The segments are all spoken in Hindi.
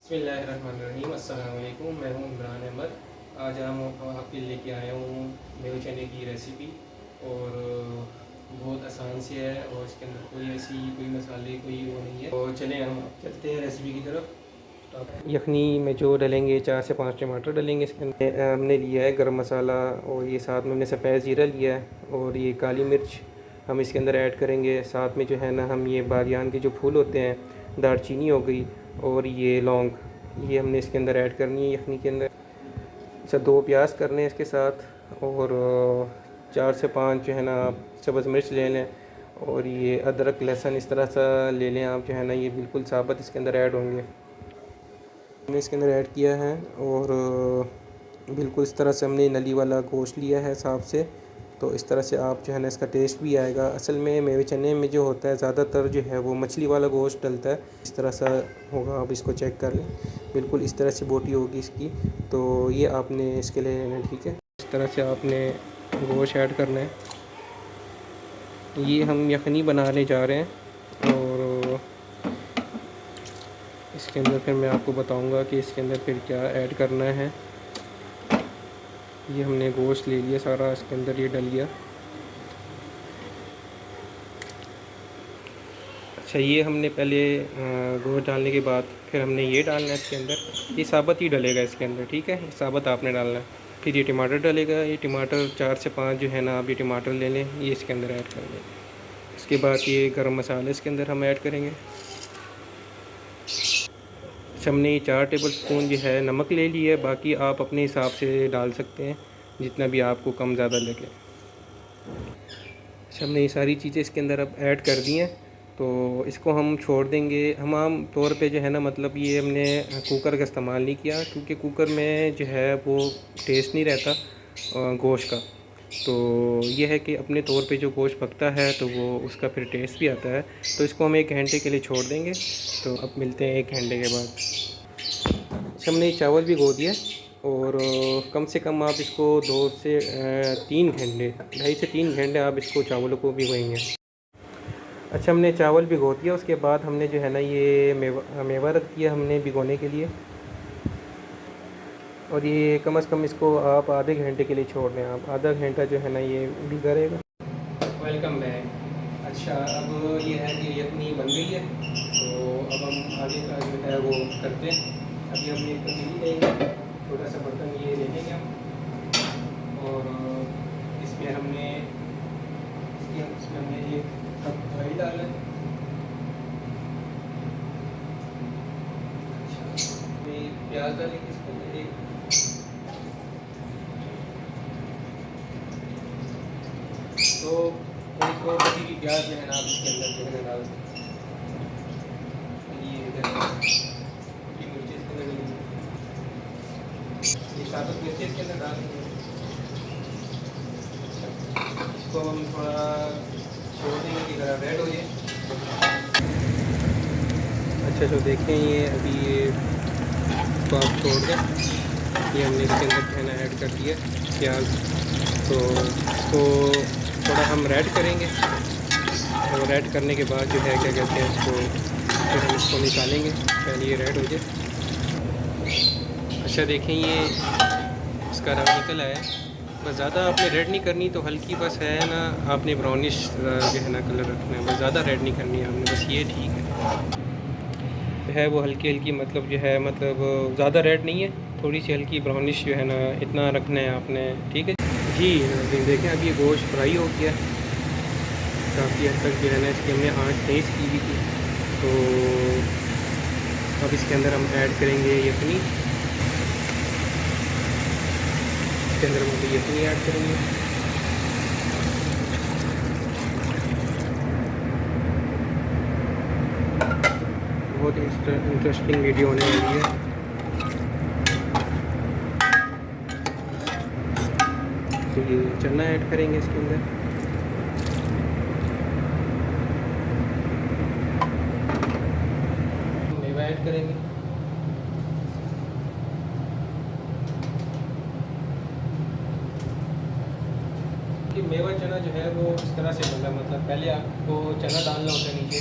बिस्मिल्लाहिर्रहमानिर्रहीम। अस्सलाम वालेकुम। मैं हूँ इमरान अहमद। आज हम आपके लिए लेके आया हूँ मेवे चने की रेसिपी। और बहुत आसान सी है और इसके अंदर कोई मसाले कोई वो नहीं है। तो चलें हम चलते हैं रेसिपी की तरफ। यखनी में जो डलेंगे 4 से 5 टमाटर डलेंगे इसके अंदर। हमने लिया है गरम मसाला और ये साथ में हमने सफ़ेद ज़ीरा लिया है और ये काली मिर्च हम इसके अंदर ऐड करेंगे। साथ में जो है ना हम ये बादियान के जो फूल होते हैं, दालचीनी हो गई और ये लौंग, ये हमने इसके अंदर ऐड करनी है यखनी के अंदर। अच्छा, 2 प्याज करने हैं इसके साथ और 4 से 5 जो है ना आप सब्ज़ मिर्च ले लें। और ये अदरक लहसुन इस तरह सा ले लें आप, जो है ना ये बिल्कुल साबुत इसके अंदर ऐड होंगे। हमने इसके अंदर ऐड किया है और बिल्कुल इस तरह से हमने नली वाला गोश्त लिया है साफ से। तो इस तरह से आप जो है ना इसका टेस्ट भी आएगा। असल में मेवे चने में जो होता है ज़्यादातर जो है वो मछली वाला गोश्त डलता है। इस तरह सा होगा, आप इसको चेक कर लें, बिल्कुल इस तरह से बोटी होगी इसकी। तो ये आपने इसके लिए लेना है, ठीक है। इस तरह से आपने गोश्त ऐड करना है। ये हम यखनी बनाने जा रहे हैं और इसके अंदर फिर मैं आपको बताऊंगा कि इसके अंदर फिर क्या ऐड करना है। ये हमने गोश्त ले लिया सारा, इसके अंदर ये डल गया। अच्छा, ये हमने पहले गोश्त डालने के बाद फिर हमने ये डालना है इसके अंदर। ये साबुत ही डलेगा इसके अंदर, ठीक है, साबुत आपने डालना है। फिर ये टमाटर डलेगा। ये टमाटर 4 से 5 जो है ना आप ये टमाटर ले लें, ये इसके अंदर ऐड कर दें। इसके बाद ये गरम मसाले इसके अंदर हम ऐड करेंगे। अच्छा, हमने ये 4 टेबल स्पून जो है नमक ले लिया है। बाकी आप अपने हिसाब से डाल सकते हैं, जितना भी आपको कम ज़्यादा लगे। अच्छा, हमने ये सारी चीज़ें इसके अंदर अब ऐड कर दी हैं। तो इसको हम छोड़ देंगे। हम आम तौर पे जो है ना मतलब ये हमने कुकर का इस्तेमाल नहीं किया, क्योंकि कुकर में जो है वो टेस्ट नहीं रहता गोश्त का। तो ये है कि अपने तौर पे जो गोश्त पकता है तो वो उसका फिर टेस्ट भी आता है। तो इसको हम 1 घंटे के लिए छोड़ देंगे। तो अब मिलते हैं 1 घंटे के बाद। अच्छा, हमने चावल भिगो दिया और कम से कम आप इसको 2 से 3 घंटे, 2.5 से 3 घंटे आप इसको चावलों को भिगोएंगे। अच्छा, हमने चावल भिगो दिया, उसके बाद हमने जो है ना ये मेवा रख दिया हमने भिगोने के लिए। और ये कम से कम इसको आप आधे घंटे के लिए छोड़ दें। आप आधा घंटा जो है ना ये भिगा रहेगा। Welcome back. अच्छा, अब ये है कि यखनी बन गई है। तो अब हम आगे का जो है वो करते हैं। अभी हमने एक पतीली लेंगे, छोटा सा बर्तन ये ले लेंगे हम। और इसमें हमने एक कप ऑयल डाला है। अच्छा, प्याज डालेंगे इसके अंदर एक। तो एक और बची की प्याज जो है ना आप इसके अंदर जो है डाल सकते हैं। ये मिर्ची इसके अंदर डालेंगे, ये साबुत मिर्ची इसके अंदर डाल देंगे। इसको हम थोड़ा छोड़ देंगे कि ज़रा रेड हो जाए। अच्छा, तो देखें ये अभी ये इसको आप छोड़ दें। ये हमने इसके अंदर जो है ना ऐड कर दिया प्याज। तो इसको थोड़ा हम रेड करेंगे और रेड करने के बाद जो है क्या कहते हैं इसको, फिर हम इसको निकालेंगे। पहले ये रेड हो जाए। अच्छा, देखें ये इसका रंग निकल आया है। बस ज़्यादा आपने रेड नहीं करनी, तो हल्की बस है ना आपने ब्राउनिश जो है ना कलर रखना है। बस ज़्यादा रेड नहीं करनी है आपने, बस ये ठीक है वो हल्की हल्की, मतलब जो है मतलब ज़्यादा रेड नहीं है, थोड़ी सी हल्की ब्राउनिश जो है ना, इतना रखना है आपने, ठीक है जी। देखें अभी ये गोश्त फ्राई हो गया काफ़ी हद तक जो है ना, इसकी हमने आँच तेज़ की हुई थी। तो अब इसके अंदर हम ऐड करेंगे यखनी। इसके अंदर हम यखनी ऐड करेंगे। बहुत इंटरेस्टिंग वीडियो होने वाली है। तो ये चना ऐड करेंगे इसके अंदर। मेवा ऐड करेंगे। कि मेवा चना जो है वो इस तरह से बनता है, मतलब पहले आपको चना डालना होता है नीचे,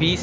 20